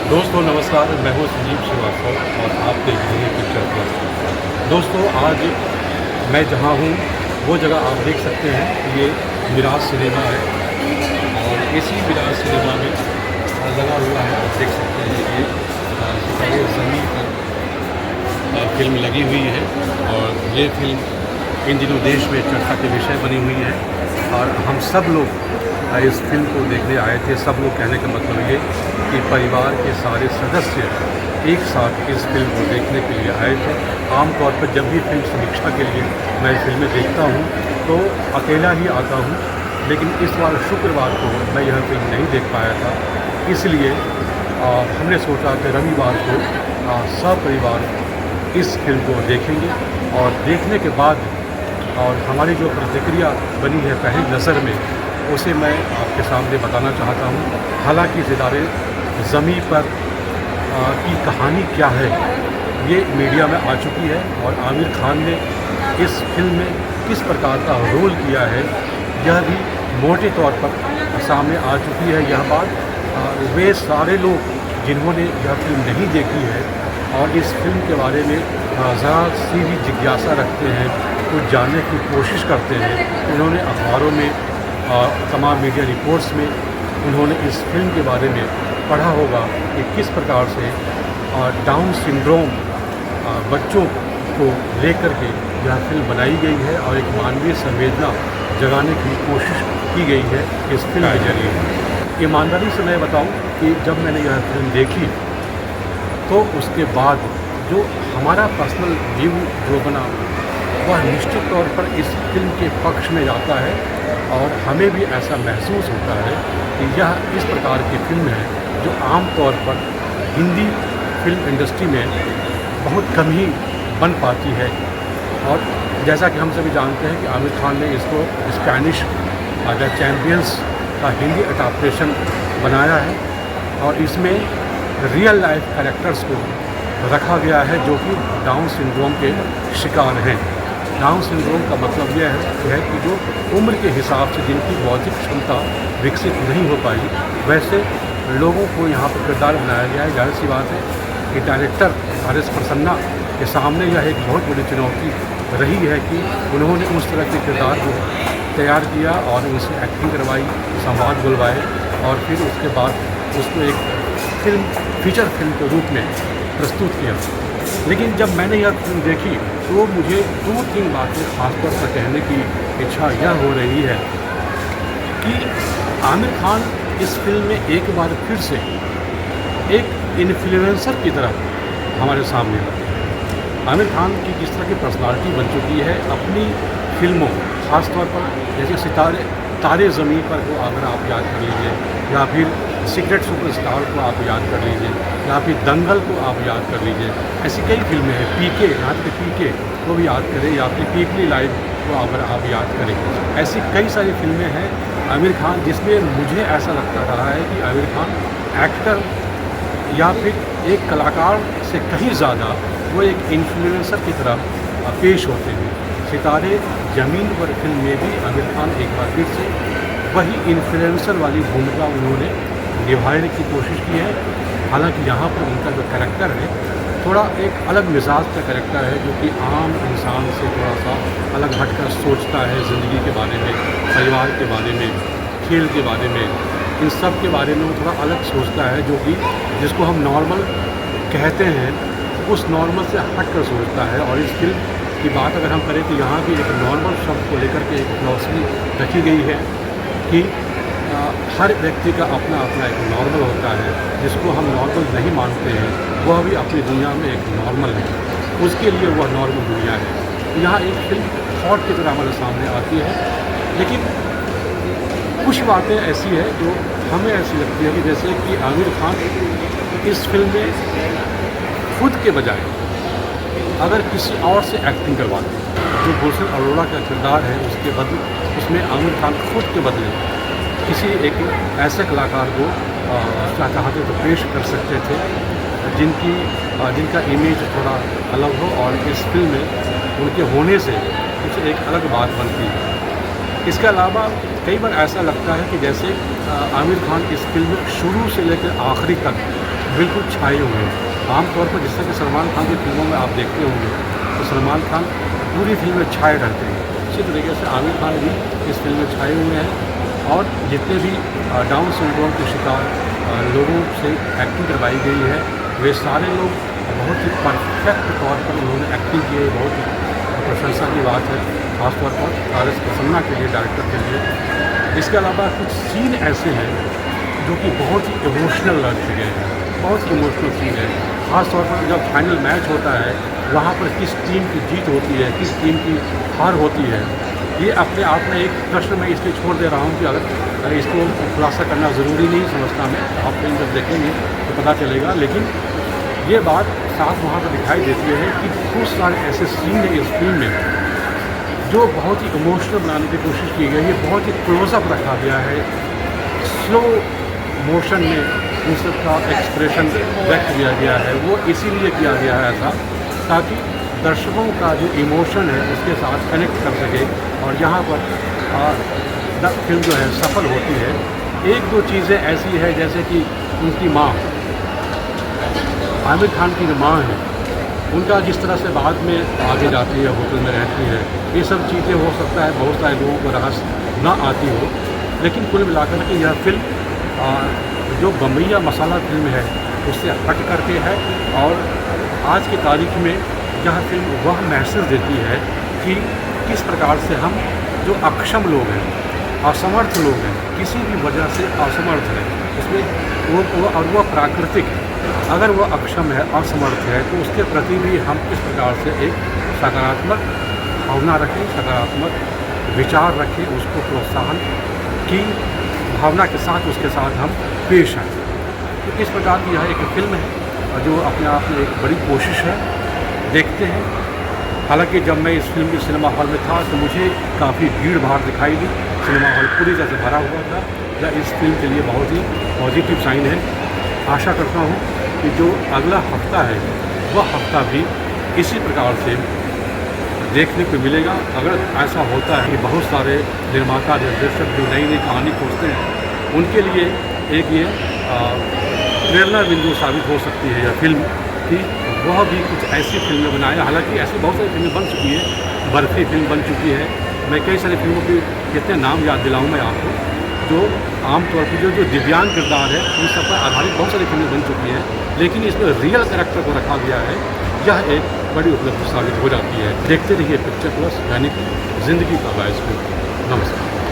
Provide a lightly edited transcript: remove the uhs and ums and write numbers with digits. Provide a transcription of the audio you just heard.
दोस्तों नमस्कार, मैं हूँ संजीव श्रीवास्तव और आप देख रहे हैं पिक्चर प्लस। दोस्तों आज मैं जहाँ हूँ वो जगह आप देख सकते हैं, ये मिराज सिनेमा है और इसी मिराज सिनेमा में लगा हुआ है, आप देख सकते हैं ये सितारे ज़मीं पर फिल्म लगी हुई है और ये फिल्म इन दिनों देश में चर्चा के विषय बनी हुई है और हम सब लोग इस फिल्म को देखने आए थे। सब लोग कहने का मतलब ये कि परिवार के सारे सदस्य एक साथ इस फिल्म को देखने के लिए आए थे। आमतौर पर जब भी फिल्म समीक्षा के लिए मैं फिल्में देखता हूँ तो अकेला ही आता हूँ, लेकिन इस बार शुक्रवार को मैं यह फिल्म नहीं देख पाया था, इसलिए हमने सोचा कि रविवार को सपरिवार इस फिल्म को देखेंगे और देखने के बाद और हमारी जो प्रतिक्रिया बनी है पहली नज़र में उसे मैं आपके सामने बताना चाहता हूँ। हालांकि सितारे ज़मीं पर की कहानी क्या है ये मीडिया में आ चुकी है और आमिर खान ने इस फिल्म में किस प्रकार का रोल किया है यह भी मोटे तौर पर सामने आ चुकी है। यह बात वे सारे लोग जिन्होंने यह फिल्म नहीं देखी है और इस फिल्म के बारे में ज़रा सी भी जिज्ञासा रखते हैं, कुछ जानने की कोशिश करते हैं, उन्होंने अखबारों में तमाम मीडिया रिपोर्ट्स में उन्होंने इस फिल्म के बारे में पढ़ा होगा कि किस प्रकार से डाउन सिंड्रोम बच्चों को लेकर के यह फिल्म बनाई गई है और एक मानवीय संवेदना जगाने की कोशिश की गई है इस फिल्म के जरिए। ईमानदारी से मैं बताऊं कि जब मैंने यह फिल्म देखी तो उसके बाद जो हमारा पर्सनल व्यू जो बना वह निश्चित तौर पर इस फिल्म के पक्ष में जाता है और हमें भी ऐसा महसूस होता है कि यह इस प्रकार की फिल्म है जो आम तौर पर हिंदी फिल्म इंडस्ट्री में बहुत कम ही बन पाती है। और जैसा कि हम सभी जानते हैं कि आमिर खान ने इसको स्पेनिश द चैम्पियंस का हिंदी अडैप्टेशन बनाया है और इसमें रियल लाइफ कैरेक्टर्स को रखा गया है जो कि डाउन सिंड्रोम के शिकार हैं। डाउन सिंड्रोम का मतलब यह है कि जो उम्र के हिसाब से जिनकी बौद्धिक क्षमता विकसित नहीं हो पाई वैसे लोगों को यहाँ पर किरदार बनाया गया है। जाहिर सी बात है कि डायरेक्टर आर.एस. प्रसन्ना के सामने यह एक बहुत बड़ी चुनौती रही है कि उन्होंने उस तरह के किरदार को तैयार किया और उनसे एक्टिंग करवाई, संवाद बुलवाए और फिर उसके बाद उसको एक फीचर फिल्म के रूप में प्रस्तुत किया। लेकिन जब मैंने यह फिल्म देखी तो मुझे 2-3 बातें खासतौर पर कहने की इच्छा यह हो रही है कि आमिर खान इस फिल्म में एक बार फिर से एक इन्फ्लुएंसर की तरह हमारे सामने आते हैं। आमिर खान की जिस तरह की पर्सनालिटी बन चुकी है अपनी फिल्मों, ख़ासतौर पर जैसे तारे ज़मीं पर को अगर आप याद कर लीजिए या फिर सीक्रेट सुपरस्टार को आप याद कर लीजिए या फिर दंगल को आप याद कर लीजिए, ऐसी कई फिल्में हैं। पीके, यहाँ तक पीके को भी याद करें या फिर पीकली लाइफ को अगर आप याद करें, ऐसी कई सारी फिल्में हैं आमिर खान जिसमें मुझे ऐसा लगता रहा है कि आमिर खान एक्टर या फिर एक कलाकार से कहीं ज़्यादा वो एक इन्फ्लुएंसर की तरह पेश होते हैं। सितारे ज़मीन पर फिल्म में भी आमिर खान एक बार फिर से वही इन्फ्लुएंसर वाली भूमिका उन्होंने निभाने की कोशिश की है। हालांकि यहाँ पर उनका जो कैरेक्टर है थोड़ा एक अलग मिजाज का कैरेक्टर है जो कि आम इंसान से थोड़ा सा अलग हटकर सोचता है, ज़िंदगी के बारे में, परिवार के बारे में, खेल के बारे में, इन सब के बारे में वो थोड़ा अलग सोचता है जो कि जिसको हम नॉर्मल कहते हैं उस नॉर्मल से हट कर सोचता है। और इस फिल्म की बात अगर हम करें तो यहाँ भी एक नॉर्मल शब्द को लेकर के एक फिलॉसफी रखी गई है कि हर व्यक्ति का अपना अपना एक नॉर्मल होता है, जिसको हम नॉर्मल नहीं मानते हैं वह भी अपनी दुनिया में एक नॉर्मल है, उसके लिए वह नॉर्मल दुनिया है। यहाँ एक फिल्म थॉट की तरह हमारे सामने आती है, लेकिन कुछ बातें ऐसी है जो हमें ऐसी लगती है कि जैसे कि आमिर खान इस फिल्म में खुद के बजाय अगर किसी और से एक्टिंग करवाते जो गुलशन अरोड़ा का किरदार है उसके बदले उसमें आमिर खान खुद के बदले किसी एक ऐसे कलाकार को क्या चाहते तो पेश कर सकते थे जिनका इमेज थोड़ा अलग हो और इस फिल्म में उनके होने से कुछ एक अलग बात बनती है। इसके अलावा कई बार ऐसा लगता है कि जैसे आमिर खान इस फिल्म में शुरू से लेकर आखिरी तक बिल्कुल छाए हुए हैं। आमतौर पर जिस तरह कि सलमान खान की फ़िल्मों में आप देखते होंगे तो सलमान खान पूरी फ़िल्म में छाए रहते हैं। इसी तरीके से आमिर खान भी इस फ़िल्म में छाए हुए हैं और जितने भी डाउन सिंड्रोम के शिकार लोगों से एक्टिंग करवाई गई है वे सारे लोग बहुत ही परफेक्ट तौर पर उन्होंने एक्टिंग की है। बहुत ही प्रशंसा की बात है, ख़ासतौर पर आर.एस. प्रसन्ना के लिए, डायरेक्टर के लिए। इसके अलावा कुछ सीन ऐसे हैं जो कि बहुत ही इमोशनल लगते गए हैं, बहुत ही इमोशनल सीन है। ख़ासतौर पर जब फाइनल मैच होता है वहाँ पर किस टीम की जीत होती है, किस टीम की हार होती है, ये अपने आप में एक प्रश्न मैं इसलिए छोड़ दे रहा हूँ कि अगर इसको खुलासा करना ज़रूरी नहीं समझता मैं, आप फिल्म जब देखेंगे तो पता चलेगा। लेकिन ये बात साफ वहाँ पर दिखाई देती है कि बहुत सारे ऐसे सीन हैं इस फिल्म में जो बहुत ही इमोशनल बनाने की कोशिश की गई है, बहुत ही क्लोजअप रखा गया है, स्लो मोशन में उन सब का एक्सप्रेशन व्यक्त किया गया है। वो इसीलिए किया गया है ऐसा ताकि दर्शकों का जो इमोशन है उसके साथ कनेक्ट कर सके और यहाँ पर फिल्म जो है सफल होती है। एक दो चीज़ें ऐसी है जैसे कि उनकी माँ, आमिर खान की जो माँ है, उनका जिस तरह से बाद में आगे जाती है, होटल में रहती है, ये सब चीज़ें हो सकता है बहुत सारे लोगों को रास ना आती हो। लेकिन कुल मिलाकर के यह फिल्म जो बम्बैया मसाला फिल्म है उससे हट करके है और आज की तारीख में यह फिल्म वह मैसेज देती है कि किस प्रकार से हम जो अक्षम लोग हैं, असमर्थ लोग हैं, किसी भी वजह से असमर्थ है, इसमें वो प्राकृतिक है। अगर वो अक्षम है, असमर्थ है तो उसके प्रति भी हम किस प्रकार से एक सकारात्मक भावना रखें, सकारात्मक विचार रखें, उसको प्रोत्साहन की भावना के साथ उसके साथ हम पेश आएँ। तो इस प्रकार की यह एक फिल्म है जो अपने आप में एक बड़ी कोशिश है। देखते हैं। हालांकि जब मैं इस फिल्म के सिनेमा हॉल में था तो मुझे काफ़ी भीड़ भाड़ दिखाई दी, सिनेमा हॉल पूरी तरह से भरा हुआ था। यह इस फिल्म के लिए बहुत ही पॉजिटिव साइन है। आशा करता हूँ कि जो अगला हफ्ता है वह हफ्ता भी इसी प्रकार से देखने को मिलेगा। अगर ऐसा होता है कि बहुत सारे निर्माता निर्देशक जो नई नई कहानी खोजते हैं उनके लिए एक ये प्रेरणा बिंदु साबित हो सकती है यह फिल्म कि वह भी कुछ ऐसी फिल्में बनाए। हालांकि ऐसी बहुत सारी फिल्में बन चुकी है, बर्फी फिल्म बन चुकी है, मैं कई सारी फिल्मों के कितने नाम याद दिलाऊँ मैं आपको, जो आमतौर पर जो दिव्यांग किरदार है उन सब पर आधारित बहुत सारी फिल्में बन चुकी हैं, लेकिन इसमें रियल कैरेक्टर को रखा गया है। यह एक बड़ी उपलब्धि साबित हो जाती है। देखते रहिए पिक्चर प्लस, यानी कि ज़िंदगी का बायस्कोप। नमस्कार।